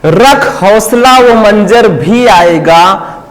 रख हौसला वो मंजर भी आएगा,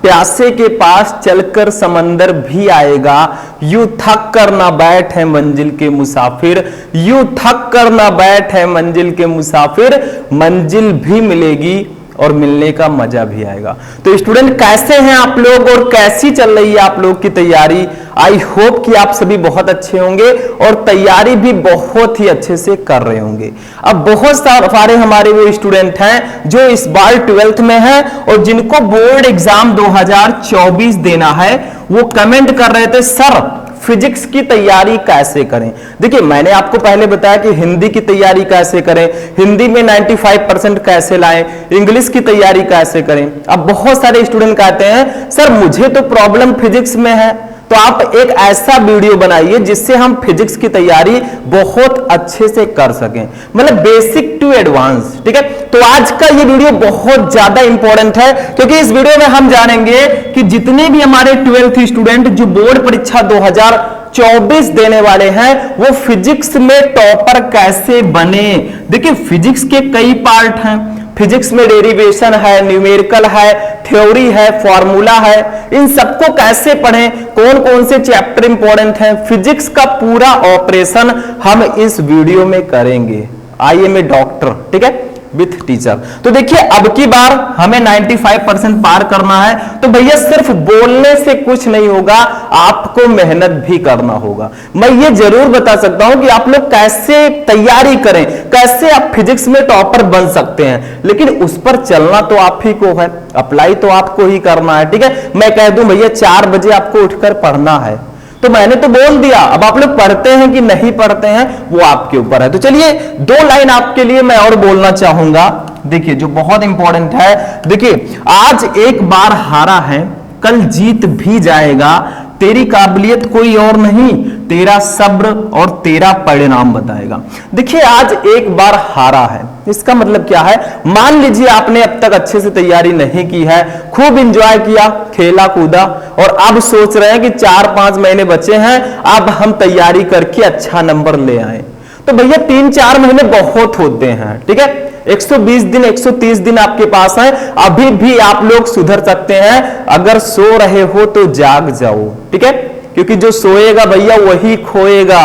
प्यासे के पास चलकर समंदर भी आएगा। यूं थक कर ना बैठ है मंजिल के मुसाफिर, यूं थक कर ना बैठ है मंजिल के मुसाफिर, मंजिल भी मिलेगी और मिलने का मजा भी आएगा। तो स्टूडेंट कैसे हैं आप लोग और कैसी चल रही है आप लोग की तैयारी? आई होप कि आप सभी बहुत अच्छे होंगे और तैयारी भी बहुत ही अच्छे से कर रहे होंगे। अब बहुत सारे हमारे वो स्टूडेंट हैं जो इस बार 12th में हैं और जिनको बोर्ड एग्जाम 2024 देना है, वो कमेंट कर रहे थे सर फिजिक्स की तैयारी कैसे करें। देखिए मैंने आपको पहले बताया कि हिंदी की तैयारी कैसे करें, हिंदी में 95% कैसे लाएं, इंग्लिश की तैयारी कैसे करें। अब बहुत सारे स्टूडेंट कहते हैं सर मुझे तो प्रॉब्लम फिजिक्स में है, तो आप एक ऐसा वीडियो बनाइए जिससे हम फिजिक्स की तैयारी बहुत अच्छे से कर सकें, मतलब बेसिक टू एडवांस। ठीक है, तो आज का ये वीडियो बहुत ज्यादा इंपॉर्टेंट है क्योंकि इस वीडियो में हम जानेंगे कि जितने भी हमारे 12th स्टूडेंट जो बोर्ड परीक्षा 2024 देने वाले हैं वो फिजिक्स में टॉपर कैसे बने। देखिए फिजिक्स के कई पार्ट हैं, फिजिक्स में डेरिवेशन है, न्यूमेरिकल है, थ्योरी है, फॉर्मूला है, इन सबको कैसे पढ़ें, कौन कौन से चैप्टर इंपॉर्टेंट हैं, फिजिक्स का पूरा ऑपरेशन हम इस वीडियो में करेंगे। आई एम ए डॉक्टर, ठीक है, विथ टीचर। तो देखिए अब की बार हमें 95% पार करना है, तो भैया सिर्फ बोलने से कुछ नहीं होगा, आपको मेहनत भी करना होगा। मैं ये जरूर बता सकता हूं कि आप लोग कैसे तैयारी करें, कैसे आप फिजिक्स में टॉपर बन सकते हैं, लेकिन उस पर चलना तो आप ही को है, अप्लाई तो आपको ही करना है। ठीक है, मैं कह दूं भैया 4 बजे आपको उठकर पढ़ना है, तो मैंने तो बोल दिया, अब आप लोग पढ़ते हैं कि नहीं पढ़ते हैं वो आपके ऊपर है। तो चलिए 2 लाइन आपके लिए मैं और बोलना चाहूंगा, देखिए जो बहुत इंपॉर्टेंट है। देखिए आज एक बार हारा है कल जीत भी जाएगा, तेरी काबिलियत कोई और नहीं, तेरा सब्र और तेरा परिणाम बताएगा। देखिए आज एक बार हारा है, इसका मतलब क्या है, मान लीजिए आपने अब तक अच्छे से तैयारी नहीं की है, खूब एंजॉय किया, खेला कूदा और अब सोच रहे हैं कि 4-5 महीने बचे हैं, अब हम तैयारी करके अच्छा नंबर ले आए। तो भैया 3-4 महीने बहुत होते हैं, ठीक है, 120 दिन 130 दिन आपके पास है, अभी भी आप लोग सुधर सकते हैं। अगर सो रहे हो तो जाग जाओ, ठीक है, क्योंकि जो सोएगा भैया वही खोएगा।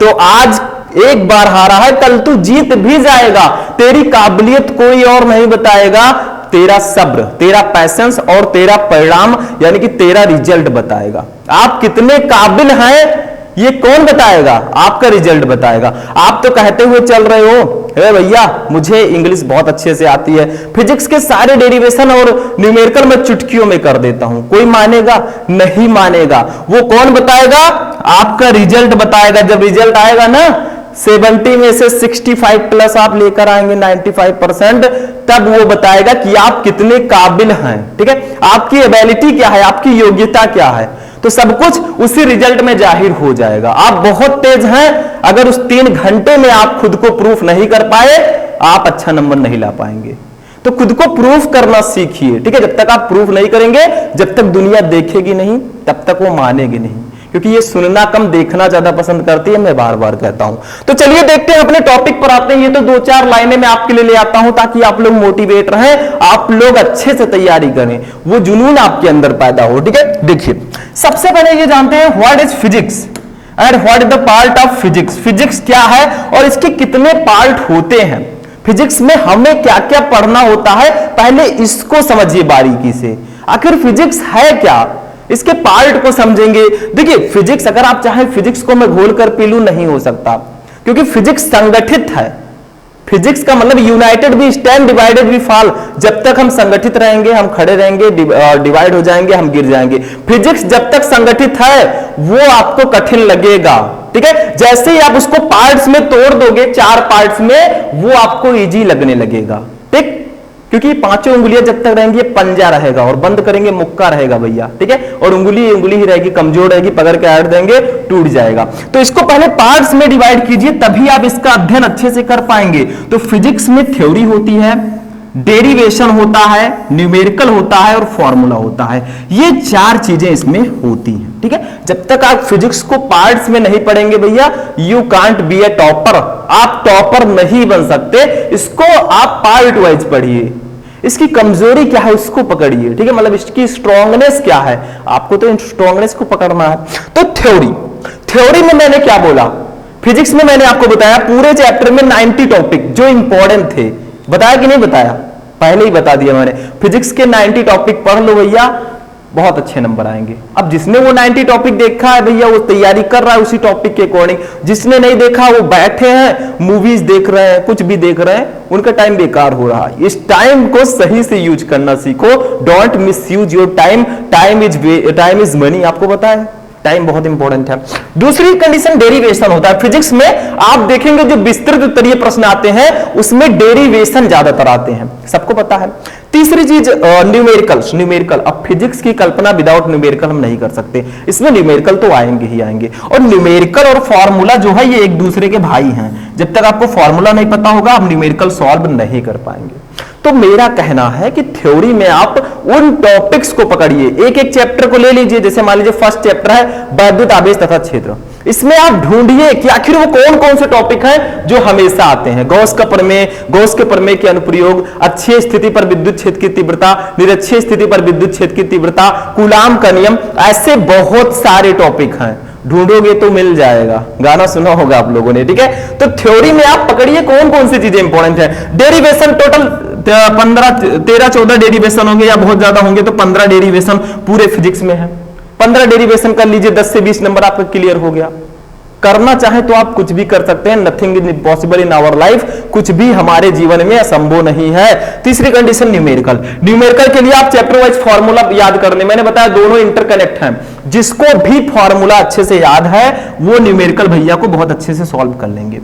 तो आज एक बार हारा है कल तू जीत भी जाएगा, तेरी काबिलियत कोई और नहीं बताएगा, तेरा सब्र, तेरा पैसेंस और तेरा परिणाम यानी कि तेरा रिजल्ट बताएगा। आप कितने काबिल हैं ये कौन बताएगा, आपका रिजल्ट बताएगा। आप तो कहते हुए चल रहे हो अरे भैया मुझे इंग्लिश बहुत अच्छे से आती है, फिजिक्स के सारे डेरिवेशन और न्यूमेरिकल मैं चुटकियों में कर देता हूं, कोई मानेगा नहीं मानेगा। वो कौन बताएगा, आपका रिजल्ट बताएगा। जब रिजल्ट आएगा ना 70 में से 65 प्लस आप लेकर आएंगे 95%, तब वो बताएगा कि आप कितने काबिल हैं। ठीक है, आपकी एबिलिटी क्या है, आपकी योग्यता क्या है, तो सब कुछ उसी रिजल्ट में जाहिर हो जाएगा। आप बहुत तेज हैं, अगर उस 3 घंटे में आप खुद को प्रूफ नहीं कर पाए, आप अच्छा नंबर नहीं ला पाएंगे। तो खुद को प्रूफ करना सीखिए, ठीक है। जब तक आप प्रूफ नहीं करेंगे, जब तक दुनिया देखेगी नहीं, तब तक वो मानेगी नहीं, क्योंकि ये सुनना कम देखना ज्यादा पसंद करती है, मैं बार बार कहता हूं। तो चलिए देखते हैं, अपने टॉपिक पर आते हैं। ये तो 2-4 लाइनें मैं आपके लिए ले आता हूं ताकि आप लोग मोटिवेट रहें, आप लोग अच्छे से तैयारी करें, वो जुनून आपके अंदर पैदा हो। ठीक है, देखिए सबसे पहले ये जानते हैं what is physics and what is the part of physics. Physics क्या है और इसके कितने पार्ट होते हैं, फिजिक्स में हमें क्या क्या पढ़ना होता है, पहले इसको समझिए बारीकी से। आखिर फिजिक्स है क्या, इसके पार्ट को समझेंगे। देखिए फिजिक्स, अगर आप चाहें फिजिक्स को मैं घोल कर पी लूं, नहीं हो सकता, क्योंकि फिजिक्स संगठित है। फिजिक्स का मतलब यूनाइटेड भी स्टैंड, डिवाइडेड भी फॉल। जब तक हम संगठित रहेंगे हम खड़े रहेंगे, डिवाइड हो जाएंगे हम गिर जाएंगे। फिजिक्स जब तक संगठित है वो आपको कठिन लगेगा, ठीक है। जैसे ही आप उसको पार्ट्स में तोड़ दोगे, 4 पार्ट्स में, वो आपको इजी लगने लगेगा, ठीक, क्योंकि 5 उंगलियां जब तक रहेंगी पंजा रहेगा और बंद करेंगे मुक्का रहेगा भैया, ठीक है, और उंगली ही रहेगी, कमजोर रहेगी, पकड़ के हट देंगे टूट जाएगा। तो इसको पहले पार्ट्स में डिवाइड कीजिए, तभी आप इसका अध्ययन अच्छे से कर पाएंगे। तो फिजिक्स में थ्योरी होती है, डेरिवेशन होता है, न्यूमेरिकल होता है और फॉर्मूला होता है। ये 4 चीजें इसमें होती हैं, ठीक है। जब तक आप फिजिक्स को पार्ट्स में नहीं पढ़ेंगे भैया, you can't be A topper, आप टॉपर नहीं बन सकते। इसको आप पार्ट वाइज पढ़िए, इसकी कमजोरी क्या है उसको पकड़िए, ठीक है, मतलब इसकी स्ट्रॉन्गनेस क्या है, आपको तो स्ट्रॉन्गनेस को पकड़ना है। तो थ्योरी में मैंने क्या बोला, फिजिक्स में मैंने आपको बताया पूरे चैप्टर में 90 टॉपिक जो इंपॉर्टेंट थे, बताया कि नहीं बताया, पहले ही बता दिया मैंने। फिजिक्स के 90 टॉपिक पढ़ लो भैया, बहुत अच्छे नंबर आएंगे। अब जिसने वो 90 टॉपिक देखा है भैया वो तैयारी कर रहा है उसी टॉपिक के अकॉर्डिंग, जिसने नहीं देखा वो बैठे हैं मूवीज देख रहे हैं, कुछ भी देख रहे हैं, उनका टाइम बेकार हो रहा है। इस टाइम को सही से यूज करना सीखो, don't miss use your time, time is money, आपको पता है टाइम बहुत इंपॉर्टेंट है। दूसरी कंडीशन डेरिवेशन होता है। फिजिक्स में आप देखेंगे जो विस्तृत उत्तरीय प्रश्न आते हैं उसमें डेरिवेशन ज्यादातर आते हैं, सबको पता है। तीसरी चीज न्यूमेरिकल। अब फिजिक्स की कल्पना विदाउट न्यूमेरिकल हम नहीं कर सकते, इसमें न्यूमेरिकल तो आएंगे ही आएंगे। और न्यूमेरिकल और फॉर्मूला जो है ये एक दूसरे के भाई हैं, जब तक आपको फॉर्मूला नहीं पता होगा आप न्यूमेरिकल सॉल्व नहीं कर पाएंगे। तो मेरा कहना है कि थ्योरी में आप उन टॉपिक्स को पकड़िए, एक एक चैप्टर को ले लीजिए। जैसे मान लीजिए फर्स्ट चैप्टर है वैद्युत आवेश तथा क्षेत्र, इसमें आप ढूंढिए कि आखिर वो कौन कौन से टॉपिक हैं जो हमेशा आते हैं। गॉस के प्रमेय के अनुप्रयोग, अक्षीय स्थिति पर विद्युत क्षेत्र की तीव्रता, निरक्षीय स्थिति पर विद्युत क्षेत्र की तीव्रता, कूलाम का नियम, ऐसे बहुत सारे टॉपिक हैं, ढूंढोगे तो मिल जाएगा। गाना सुना होगा आप लोगों ने, ठीक है। तो थ्योरी में आप पकड़िए कौन कौन सी चीजें इंपॉर्टेंट है। डेरिवेशन टोटल 13-14 डेरिवेशन होंगे या बहुत ज्यादा होंगे, तो 15 डेरिवेशन पूरे फिजिक्स में है। 15 डेरिवेशन कर लीजिए, 10 से 20 नंबर आपका क्लियर हो गया। करना चाहे तो आप कुछ भी कर सकते हैं, nothing is impossible in our life, कुछ भी हमारे जीवन में असंभव नहीं है। तीसरी कंडीशन न्यूमेरिकल के लिए आप चैप्टर वाइज फॉर्मूला याद कर ले, मैंने बताया दोनों इंटरकनेक्ट हैं, जिसको भी फॉर्मूला अच्छे से याद है वो न्यूमेरिकल भैया को बहुत अच्छे से सॉल्व कर लेंगे।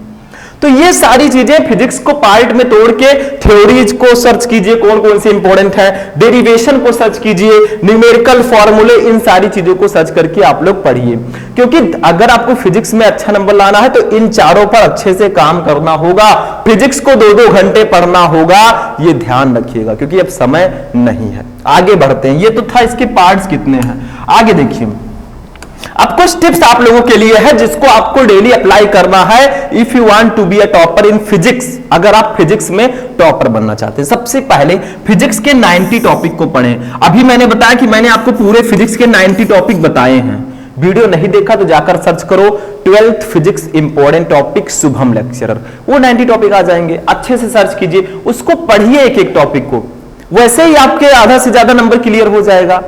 तो ये सारी चीजें फिजिक्स को पार्ट में तोड़ के थ्योरीज को सर्च कीजिए कौन कौन से इंपॉर्टेंट है, डेरिवेशन को सर्च कीजिए, न्यूमेरिकल फॉर्मूले, इन सारी चीजों को सर्च करके आप लोग पढ़िए। क्योंकि अगर आपको फिजिक्स में अच्छा नंबर लाना है तो इन चारों पर अच्छे से काम करना होगा। फिजिक्स को 2-2 घंटे पढ़ना होगा, ये ध्यान रखिएगा, क्योंकि अब समय नहीं है। आगे बढ़ते हैं, ये तो था इसके पार्ट्स कितने हैं, आगे देखिए। अब कुछ टिप्स आप लोगों के लिए है जिसको आपको डेली अप्लाई करना है if you want to be a topper in physics, अगर आप फिजिक्स में टॉपर बनना चाहते हैं। सबसे पहले फिजिक्स के 90 टॉपिक को पढ़ें। अभी मैंने बताया कि मैंने आपको पूरे फिजिक्स के 90 टॉपिक बताए हैं, वीडियो नहीं देखा तो जाकर सर्च करो 12th physics important topic Shubham lecturer, वो 90 टॉपिक आ जाएंगे। अच्छे से सर्च कीजिए, उसको पढ़िए एक एक टॉपिक को, वैसे ही आपके आधा से ज्यादा नंबर क्लियर हो जाएगा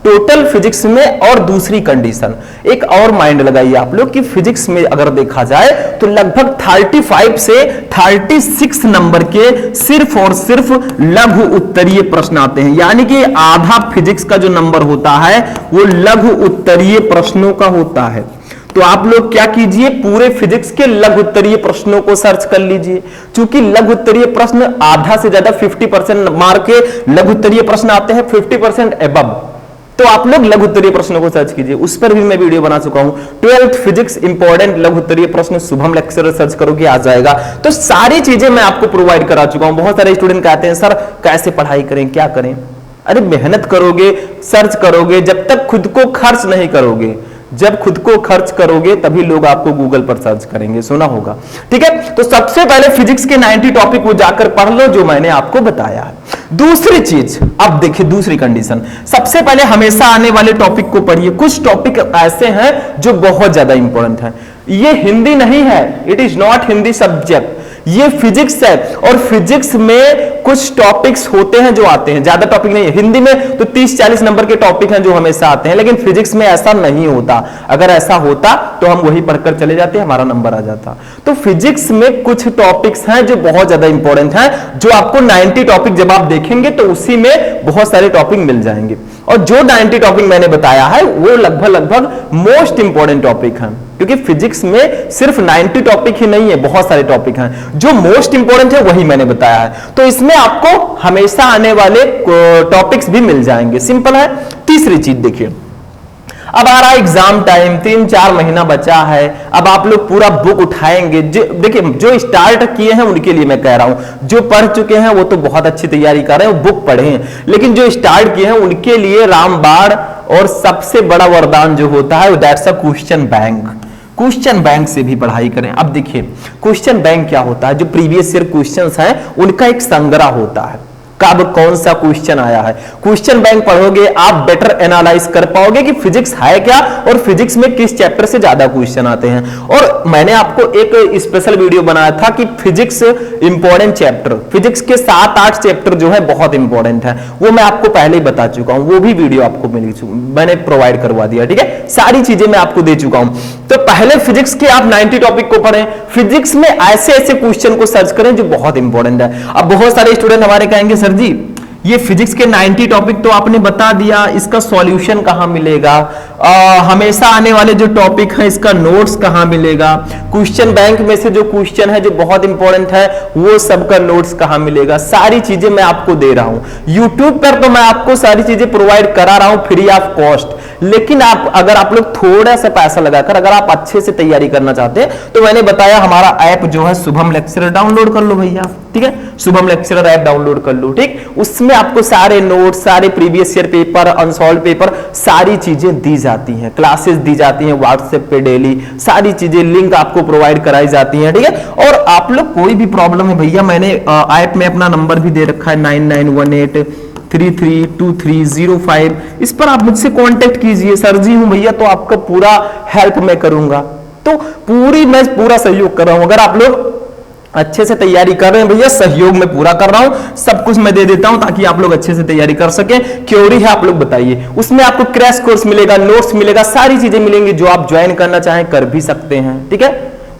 टोटल फिजिक्स में। और दूसरी कंडीशन, एक और माइंड लगाइए आप लोग कि फिजिक्स में अगर देखा जाए तो लगभग 35 से 36 नंबर के सिर्फ और सिर्फ लघु उत्तरीय प्रश्न आते हैं, यानी कि आधा फिजिक्स का जो नंबर होता है वो लघु उत्तरीय प्रश्नों का होता है। तो आप लोग क्या कीजिए, पूरे फिजिक्स के लघु उत्तरीय प्रश्नों को सर्च कर लीजिए। चूंकि लघु उत्तरीय प्रश्न आधा से ज्यादा 50% मार्क के लघु उत्तरीय प्रश्न आते हैं, 50% एबव, तो आप लोग लघु उत्तरीय प्रश्नों को सर्च कीजिए। उस पर भी मैं वीडियो बना चुका हूं, 12th फिजिक्स इंपॉर्टेंट लघु उत्तरीय प्रश्न शुभम लेक्चरर सर्च करोगे आ जाएगा। तो सारी चीजें मैं आपको प्रोवाइड करा चुका हूं। बहुत सारे स्टूडेंट कहते हैं सर कैसे पढ़ाई करें, क्या करें? अरे मेहनत करोगे, सर्च करोगे, जब तक खुद को खर्च नहीं करोगे, जब खुद को खर्च करोगे तभी लोग आपको गूगल पर सर्च करेंगे, सुना होगा, ठीक है। तो सबसे पहले फिजिक्स के 90 टॉपिक वो जाकर पढ़ लो जो मैंने आपको बताया है। दूसरी चीज, अब देखिए दूसरी कंडीशन, सबसे पहले हमेशा आने वाले टॉपिक को पढ़िए। कुछ टॉपिक ऐसे हैं जो बहुत ज्यादा इंपॉर्टेंट है। ये हिंदी नहीं है, it is not Hindi subject, ये फिजिक्स है। और फिजिक्स में कुछ टॉपिक्स होते हैं जो आते हैं, ज्यादा टॉपिक नहीं है। हिंदी में तो 30-40 नंबर के टॉपिक हैं जो हमेशा आते हैं, लेकिन फिजिक्स में ऐसा नहीं होता। अगर ऐसा होता तो हम वही पढ़कर चले जाते, हमारा नंबर आ जाता। तो फिजिक्स में कुछ टॉपिक्स हैं जो बहुत ज्यादा इंपॉर्टेंट हैं, जो आपको 90 टॉपिक जब आप देखेंगे तो उसी में बहुत सारे टॉपिक मिल जाएंगे। और जो 90 टॉपिक मैंने बताया है वो लगभग मोस्ट इंपॉर्टेंट टॉपिक हैं, क्योंकि फिजिक्स में सिर्फ 90 टॉपिक ही नहीं है, बहुत सारे टॉपिक हैं। जो मोस्ट इंपॉर्टेंट है वही मैंने बताया है, तो इसमें आपको हमेशा आने वाले टॉपिक्स भी मिल जाएंगे, सिंपल है। तीसरी चीज देखिए, अब आ रहा है एग्जाम टाइम, 3-4 महीना बचा है। अब आप लोग पूरा बुक उठाएंगे। देखिए जो स्टार्ट किए हैं उनके लिए मैं कह रहा हूं, जो पढ़ चुके हैं वो तो बहुत अच्छी तैयारी कर रहे हैं, वो बुक पढ़े हैं, लेकिन जो स्टार्ट किए हैं उनके लिए रामबाण और सबसे बड़ा वरदान जो होता है that's a question bank. Question bank से भी पढ़ाई करें। अब देखिए क्वेश्चन बैंक क्या होता है, जो प्रीवियस ईयर क्वेश्चंस हैं उनका एक संग्रह होता है। कब कौन सा क्वेश्चन आया है। क्वेश्चन बैंक पढ़ोगे आप बेटर एनालाइज कर पाओगे कि फिजिक्स है क्या और फिजिक्स में किस चैप्टर से ज्यादा क्वेश्चन आते हैं। और मैंने आपको एक स्पेशल वीडियो बनाया था कि फिजिक्स इंपॉर्टेंट चैप्टर, फिजिक्स के 7-8 चैप्टर जो है बहुत इंपॉर्टेंट है, वो मैं आपको पहले ही बता चुका हूं, वो भी वीडियो आपको मैंने प्रोवाइड करवा दिया, ठीक है, सारी चीजें मैं आपको दे चुका हूं। तो पहले फिजिक्स के आप 90 टॉपिक को पढ़ें, फिजिक्स में ऐसे ऐसे क्वेश्चन को सर्च करें जो बहुत इंपॉर्टेंट है। अब बहुत सारे स्टूडेंट हमारे कहेंगे सर जी ये फिजिक्स के 90 टॉपिक तो आपने बता दिया, इसका सॉल्यूशन कहां मिलेगा, हमेशा आने वाले जो टॉपिक है इसका नोट्स कहां मिलेगा, क्वेश्चन बैंक में से जो क्वेश्चन है जो बहुत इंपॉर्टेंट है वो सबका नोट्स कहां मिलेगा। सारी चीजें मैं आपको दे रहा हूं यूट्यूब पर, तो मैं आपको सारी चीजें प्रोवाइड करा रहा हूं फ्री ऑफ कॉस्ट। लेकिन आप अगर आप लोग थोड़ा सा पैसा लगाकर अगर आप अच्छे से तैयारी करना चाहते हैं तो मैंने बताया हमारा ऐप जो है शुभम लेक्चरर, डाउनलोड कर लो भैया, ठीक है, शुभम लेक्चरर ऐप डाउनलोड कर लो, ठीक। उसमें आपको सारे नोट्स, सारे previous year paper, unsolved paper, सारी चीजें दी जाती हैं, क्लासेस दी जाती हैं व्हाट्सएप पे डेली, सारी चीजें लिंक आपको प्रोवाइड कराई जाती हैं, ठीक है। और आप लोग कोई भी प्रॉब्लम है भैया, मैंने ऐप में अपना नंबर भी दे रखा है 9918 332305, इस पर आप मुझसे कांटेक्ट कीजिए, सर जी हूं भैया तो आपका पूरा हेल्प मैं करूंगा। तो मैं पूरा सहयोग कर रहा हूं। अगर आप लोग अच्छे से तैयारी कर रहे हैं भैया, सहयोग में पूरा कर रहा हूं, सब कुछ मैं दे देता हूं ताकि आप लोग अच्छे से तैयारी कर सकें। क्योरी है आप लोग बताइए, उसमें आपको क्रैश कोर्स मिलेगा, नोट्स मिलेगा, सारी चीजें मिलेंगी, जो आप ज्वाइन करना चाहें कर भी सकते हैं, ठीक है।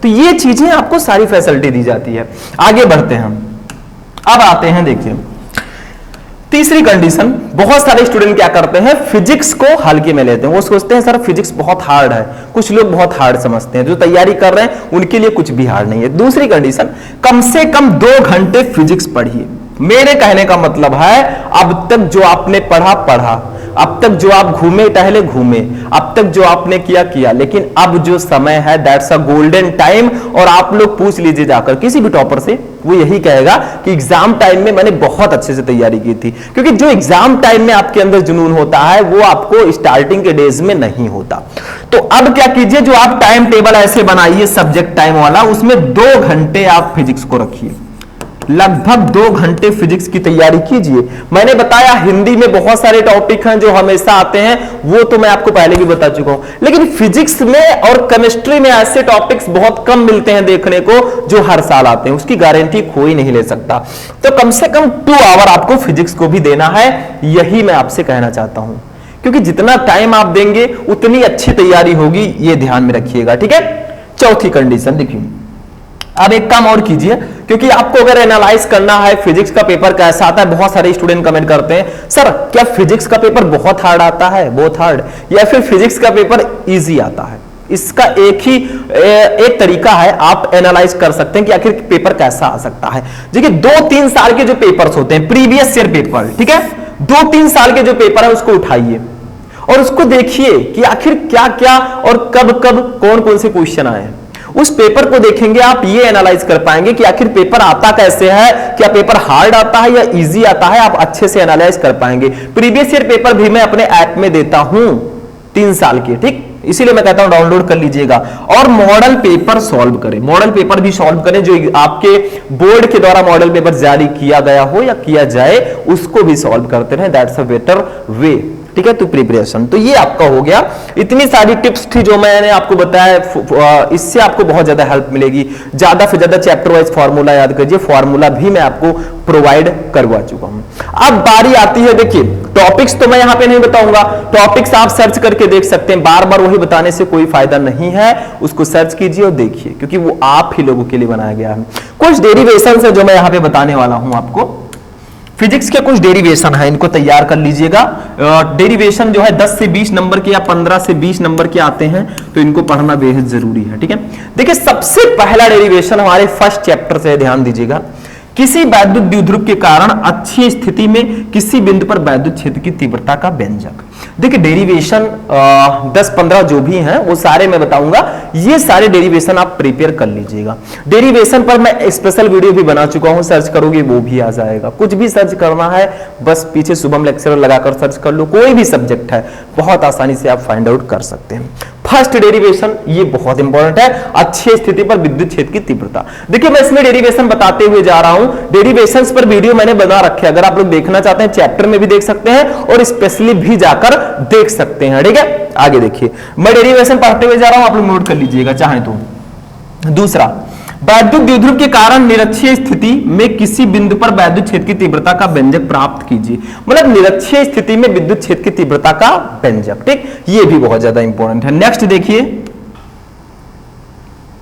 तो ये चीजें आपको सारी फैसिलिटी दी जाती है। आगे बढ़ते हैं हम, अब आते हैं देखिए तीसरी कंडीशन। बहुत सारे स्टूडेंट क्या करते हैं, फिजिक्स को हल्के में लेते हैं, वो सोचते हैं सर फिजिक्स बहुत हार्ड है, कुछ लोग बहुत हार्ड समझते हैं, जो तैयारी कर रहे हैं उनके लिए कुछ भी हार्ड नहीं है। दूसरी कंडीशन, कम से कम 2 घंटे फिजिक्स पढ़िए। मेरे कहने का मतलब है अब तक जो आपने पढ़ा, अब तक जो आप घूमे टहले घूमे, अब तक जो आपने किया, लेकिन अब जो समय है दैट्स अ गोल्डन टाइम। और आप लोग पूछ लीजिए जाकर किसी भी टॉपर से, वो यही कहेगा कि एग्जाम टाइम में मैंने बहुत अच्छे से तैयारी की थी, क्योंकि जो एग्जाम टाइम में आपके अंदर जुनून होता है वो आपको स्टार्टिंग के डेज में नहीं होता। तो अब क्या कीजिए, जो आप टाइम टेबल ऐसे बनाइए सब्जेक्ट टाइम वाला, उसमें 2 घंटे आप फिजिक्स को रखिए, लगभग 2 घंटे फिजिक्स की तैयारी कीजिए। मैंने बताया हिंदी में बहुत सारे टॉपिक हैं जो हमेशा आते हैं, वो तो मैं आपको पहले भी बता चुका हूं, लेकिन फिजिक्स में और केमिस्ट्री में ऐसे टॉपिक्स बहुत कम मिलते हैं देखने को जो हर साल आते हैं, उसकी गारंटी कोई नहीं ले सकता। तो कम से कम 2 आवर आपको फिजिक्स को भी देना है, यही मैं आपसे कहना चाहता हूं, क्योंकि जितना टाइम आप देंगे उतनी अच्छी तैयारी होगी, ये ध्यान में रखिएगा, ठीक है। चौथी कंडीशन देखिए, अब एक काम और कीजिए, क्योंकि आपको अगर एनालाइज करना है फिजिक्स का पेपर कैसा आता है, बहुत सारे स्टूडेंट कमेंट करते हैं सर क्या फिजिक्स का पेपर बहुत हार्ड आता है, बहुत हार्ड, या फिर फिजिक्स का पेपर इजी आता है। इसका एक तरीका है, आप एनालाइज कर सकते हैं कि आखिर पेपर कैसा आ सकता है। देखिए 2-3 साल के जो पेपर्स होते हैं, प्रीवियस ईयर पेपर, ठीक है, 2-3 साल के जो पेपर है उसको उठाइए और उसको देखिए कि आखिर क्या क्या और कब कब कौन कौन से क्वेश्चन आए हैं। उस पेपर को देखेंगे आप, ये एनालाइज कर पाएंगे कि आखिर पेपर आता कैसे है, क्या पेपर हार्ड आता है या इजी आता है, आप अच्छे से एनालाइज कर पाएंगे। प्रीवियस ईयर पेपर भी मैं अपने ऐप में देता हूं 3 साल के, ठीक, इसीलिए मैं कहता हूं डाउनलोड कर लीजिएगा। और मॉडल पेपर सॉल्व करें, मॉडल पेपर भी सॉल्व करें, जो आपके बोर्ड के द्वारा मॉडल पेपर जारी किया गया हो या किया जाए उसको भी सॉल्व करते रहे, दैट्स अ बेटर वे, ठीक है। तो प्रिपरेशन तो ये आपका हो गया। इतनी सारी टिप्स थी जो मैंने आपको बताया, इससे आपको बहुत ज्यादा हेल्प मिलेगी। ज्यादा से ज्यादा चैप्टर वाइज फार्मूला याद कीजिए, फार्मूला भी मैं आपको प्रोवाइड करवा चुका हूं। अब बारी आती है, देखिए टॉपिक्स तो मैं यहां पे नहीं बताऊंगा, टॉपिक्स आप सर्च करके देख सकते हैं, बार बार वही बताने से कोई फायदा नहीं है, उसको सर्च कीजिए और देखिए, क्योंकि वो आप ही लोगों के लिए बनाया गया है। कुछ डेरिवेशन है जो मैं यहां पे बताने वाला हूं आपको, फिजिक्स के कुछ डेरिवेशन है, इनको तैयार कर लीजिएगा। डेरिवेशन जो है 10 से 20 नंबर के या 15 से 20 नंबर के आते हैं, तो इनको पढ़ना बेहद जरूरी है, ठीक है। देखिए सबसे पहला डेरिवेशन हमारे फर्स्ट चैप्टर से, ध्यान दीजिएगा। किसी वैद्युत द्विध्रुव के कारण अच्छी स्थिति में किसी बिंदु पर वैद्युत क्षेत्र की तीव्रता का व्यंजक। देखिए डेरिवेशन 10-15 जो भी हैं वो सारे मैं बताऊंगा, ये सारे डेरिवेशन आप प्रिपेयर कर लीजिएगा। डेरिवेशन पर मैं स्पेशल वीडियो भी बना चुका हूं, सर्च करोगे वो भी आ जाएगा। कुछ भी सर्च करना है बस पीछे शुभम लेक्चरर लगाकर सर्च कर लो, कोई भी सब्जेक्ट है बहुत आसानी से आप फाइंड आउट कर सकते हैं। फर्स्ट डेरिवेशन ये बहुत इंपॉर्टेंट है, अच्छी स्थिति पर विद्युत क्षेत्र की तीव्रता। देखिए मैं इसमें डेरिवेशन बताते हुए जा रहा हूं, डेरिवेशंस पर वीडियो मैंने बना रखे, अगर आप लोग देखना चाहते हैं चैप्टर में भी देख सकते हैं और स्पेशली भी जाकर देख सकते हैं। ठीक है, आगे देखिए मैं डेरिवेशन पढ़ते हुए जा रहा हूं, आप लोग नोट कर लीजिएगा चाहें तो। दूसरा, वैद्युत द्विध्रुव के कारण निरक्षीय स्थिति में किसी बिंदु पर वैद्युत क्षेत्र की तीव्रता का व्यंजक प्राप्त कीजिए। मतलब निरक्षीय स्थिति में विद्युत क्षेत्र की तीव्रता का व्यंजक, ठीक, ये भी बहुत ज्यादा इंपॉर्टेंट है। नेक्स्ट देखिए,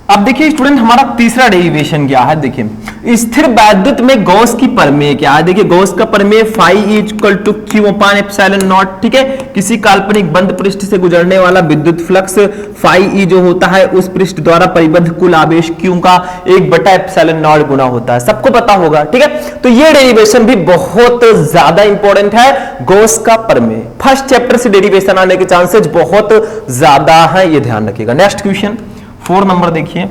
अब देखिए स्टूडेंट हमारा तीसरा डेरिवेशन क्या है, देखिए स्थिर वैद्युत में गॉस की प्रमेय क्या है। देखिए गॉस का प्रमेय phi equal to q upon epsilon naught, ठीक है, किसी काल्पनिक बंद पृष्ठ से गुजरने वाला विद्युत फ्लक्स फाई ई जो होता है उस पृष्ठ द्वारा परिबद्ध कुल आवेश क्यू का 1/एप्सिलॉन नॉट गुना होता है, सबको पता होगा। ठीक है, तो ये डेरिवेशन भी बहुत ज्यादा इंपॉर्टेंट है, गॉस का प्रमेय। फर्स्ट चैप्टर से डेरिवेशन आने के चांसेस बहुत ज्यादा है, ये ध्यान रखिएगा। नेक्स्ट क्वेश्चन 4 नंबर देखिए,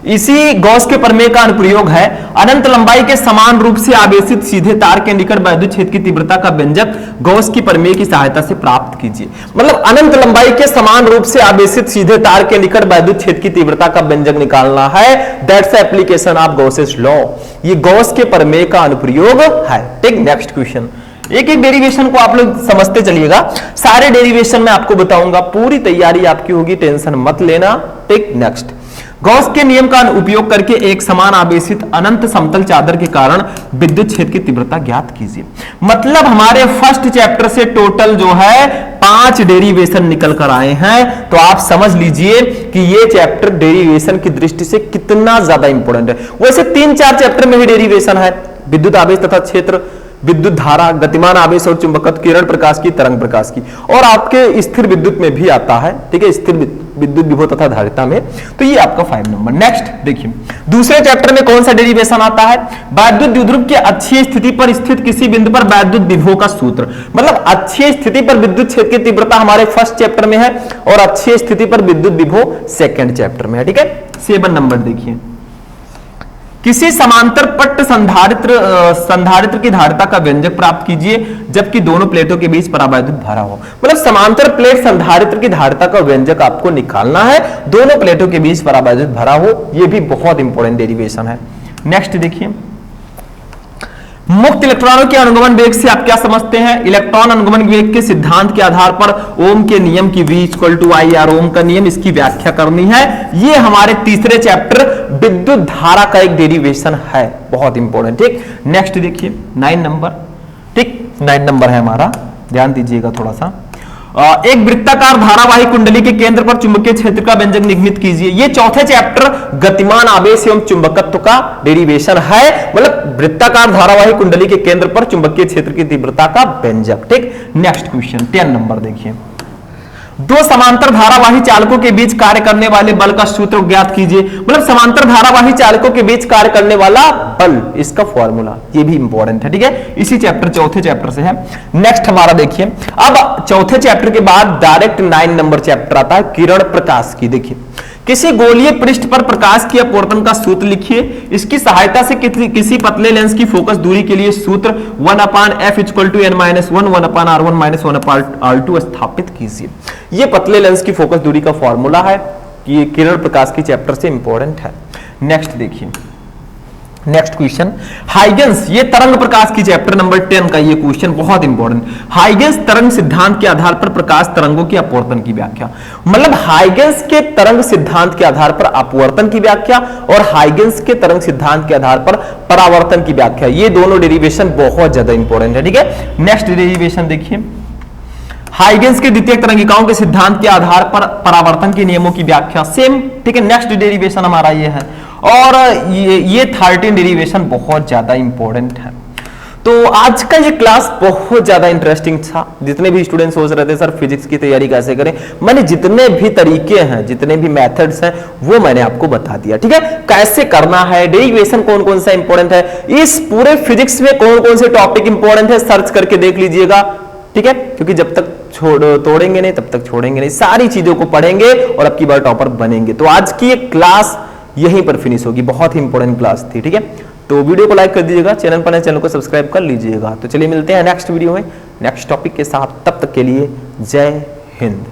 इसी गॉस के प्रमेय का अनुप्रयोग है अनंत लंबाई के समान रूप से आवेशित सीधे तार के निकट वैद्युत क्षेत्र की तीव्रता का व्यंजक गॉस की प्रमेय की सहायता से प्राप्त कीजिए। मतलब अनंत लंबाई के समान रूप से आवेशित सीधे तार के निकट वैद्युत क्षेत्र की तीव्रता का व्यंजक निकालना है, that's application of Gauss's law. ये गॉस के प्रमेय का अनुप्रयोग है। ठीक, नेक्स्ट क्वेश्चन, एक एक डेरिवेशन को आप लोग समझते चलिएगा, सारे डेरिवेशन मैं आपको बताऊंगा, पूरी तैयारी आपकी होगी, टेंशन मत लेना। ठीक, नेक्स्ट, गॉस के नियम का उपयोग करके एक समान आवेशित अनंत समतल चादर के कारण विद्युत क्षेत्र की तीव्रता ज्ञात कीजिए। मतलब हमारे फर्स्ट चैप्टर से टोटल जो है 5 डेरिवेशन निकल कर आए हैं, तो आप समझ लीजिए कि ये चैप्टर डेरिवेशन की दृष्टि से कितना ज्यादा इंपॉर्टेंट है। वैसे 3-4 चैप्टर में ही डेरिवेशन है, विद्युत आवेश तथा क्षेत्र, विद्युत धारा, गतिमान आवेश और चुंबकत्व, किरण प्रकाश की, तरंग प्रकाश की, और आपके स्थिर विद्युत में भी आता है। ठीक है, स्थिर विद्युत विभव तथा धारिता में, तो ये आपका 5 नंबर। नेक्स्ट देखिए, दूसरे चैप्टर में कौन सा डेरिवेशन आता है, वैद्युत द्विध्रुव की अक्षीय स्थिति पर स्थित किसी बिंदु पर वैद्युत विभव का सूत्र। मतलब अक्षीय स्थिति पर विद्युत क्षेत्र की तीव्रता हमारे फर्स्ट चैप्टर में है और अक्षीय स्थिति पर विद्युत विभव सेकंड चैप्टर में है। ठीक है, 7 नंबर देखिए, किसी समांतर पट्ट संधारित्र की धारिता का व्यंजक प्राप्त कीजिए जबकि दोनों प्लेटों के बीच परावैद्युत धारा हो। मतलब समांतर प्लेट संधारित्र की धारिता का व्यंजक आपको निकालना है, दोनों प्लेटों के बीच परावैद्युत धारा हो, यह भी बहुत इंपॉर्टेंट डेरिवेशन है। नेक्स्ट देखिए, मुक्त इलेक्ट्रॉनों के अनुगमन वेग से आप क्या समझते हैं, इलेक्ट्रॉन अनुगमन वेग के सिद्धांत के आधार पर ओम के नियम की V = IR, ओम का नियम, इसकी व्याख्या करनी है। ये हमारे तीसरे चैप्टर विद्युत धारा का एक डेरिवेशन है, बहुत इंपॉर्टेंट। ठीक, नेक्स्ट देखिए 9 नंबर। ठीक, 9 नंबर है हमारा, ध्यान दीजिएगा थोड़ा सा। एक वृत्ताकार धारावाही कुंडली के केंद्र पर चुंबकीय क्षेत्र का व्यंजक निगमित कीजिए। ये चौथे चैप्टर गतिमान आवेश एवं चुंबकत्व का डेरिवेशन है। मतलब वृत्ताकार धारावाही कुंडली के केंद्र पर चुंबकीय क्षेत्र की तीव्रता का व्यंजक। ठीक, नेक्स्ट क्वेश्चन 10 नंबर देखिए, दो समांतर धारावाही चालकों के बीच कार्य करने वाले बल का सूत्र ज्ञात कीजिए। मतलब समांतर धारावाही चालकों के बीच कार्य करने वाला बल, इसका फॉर्मूला, ये भी इंपॉर्टेंट है। ठीक है, इसी चैप्टर चौथे चैप्टर से है। नेक्स्ट हमारा देखिए, अब चौथे चैप्टर के बाद डायरेक्ट 9 नंबर चैप्टर आता है किरण प्रकाश की। देखिए, किसी गोलीय पृष्ठ पर प्रकाश की अपवर्तन का सूत्र लिखिए, इसकी सहायता से किसी पतले लेंस की फोकस दूरी के लिए सूत्र 1/f = n-1 1/r1 - 1/r2 स्थापित कीजिए। ये पतले लेंस की फोकस दूरी का फॉर्मूला है, ये किरण प्रकाश की चैप्टर से इंपॉर्टेंट है। नेक्स्ट देखिए, नेक्स्ट क्वेश्चन, हाइगेंस, ये तरंग प्रकाश की चैप्टर नंबर 10 का ये क्वेश्चन बहुत इंपॉर्टेंट। हाइगेंस तरंग सिद्धांत के आधार पर प्रकाश तरंगों की अपवर्तन की व्याख्या। मतलब हाइगेंस के तरंग सिद्धांत के आधार पर अपवर्तन की व्याख्या और हाइगेंस के तरंग सिद्धांत के आधार पर परावर्तन की व्याख्या, ये दोनों डेरिवेशन बहुत ज्यादा इंपॉर्टेंट है। ठीक है, नेक्स्ट डेरिवेशन देखिए, हाइगेंस के द्वितीयक तरंगिकाओं के सिद्धांत के आधार पर परावर्तन के नियमों की व्याख्या, सेम। ठीक है, नेक्स्ट डेरिवेशन हमारा ये है, और ये 13 डेरिवेशन बहुत ज्यादा इंपॉर्टेंट है। तो आज का ये क्लास बहुत ज्यादा इंटरेस्टिंग था। जितने भी स्टूडेंट सोच रहे थे सर फिजिक्स की तैयारी कैसे करें, मैंने जितने भी तरीके हैं, जितने भी मेथड्स हैं, वो मैंने आपको बता दिया। ठीक है, कैसे करना है, डेरिवेशन कौन कौन सा इंपॉर्टेंट है, इस पूरे फिजिक्स में कौन कौन से टॉपिक इंपॉर्टेंट है, सर्च करके देख लीजिएगा। ठीक है, क्योंकि जब तक तोड़ेंगे नहीं तब तक छोड़ेंगे नहीं, सारी चीजों को पढ़ेंगे और अब की बार टॉपर बनेंगे। तो आज की एक क्लास यहीं पर फिनिश होगी, बहुत ही इंपॉर्टेंट क्लास थी। ठीक है, तो वीडियो को लाइक कर दीजिएगा, चैनल पर नए चैनल को सब्सक्राइब कर लीजिएगा। तो चलिए मिलते हैं नेक्स्ट वीडियो में नेक्स्ट टॉपिक के साथ, तब तक के लिए जय हिंद।